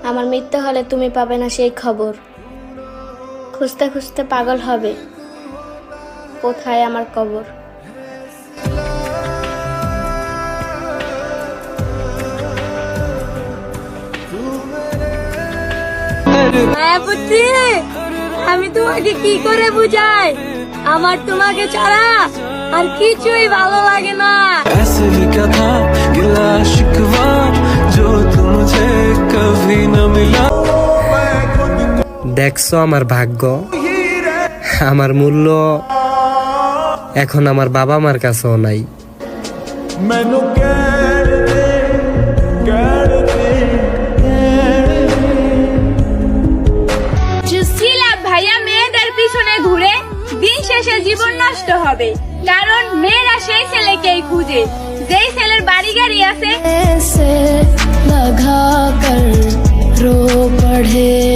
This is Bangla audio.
আমার মৃত্যু হলে তুমি পাবে না সেই খবর। খুঁজতে খুঁজতে পাগল হবে, কোথায় আমার কবর। মায়াপুত্রী, আমি তোমাকে কি করে বুঝাই, আমার তোমাকে ছাড়া আর কিছুই ভালো লাগে না। ऐसे भी क्या था गिला शिकवा जो तुझे कभी न मिला। দেখছো আমার ভাগ্য, আমার মূল্য এখন আমার বাবা মার কাছেও নাই। ভাইয়া মেয়েদের পিছনে ঘুরে দিন শেষে জীবন নষ্ট হবে, কারণ মেয়েরা সেই ছেলেকেই খুঁজে যেই ছেলের বাড়ি গাড়ি আছে। लगा कर रो पड़े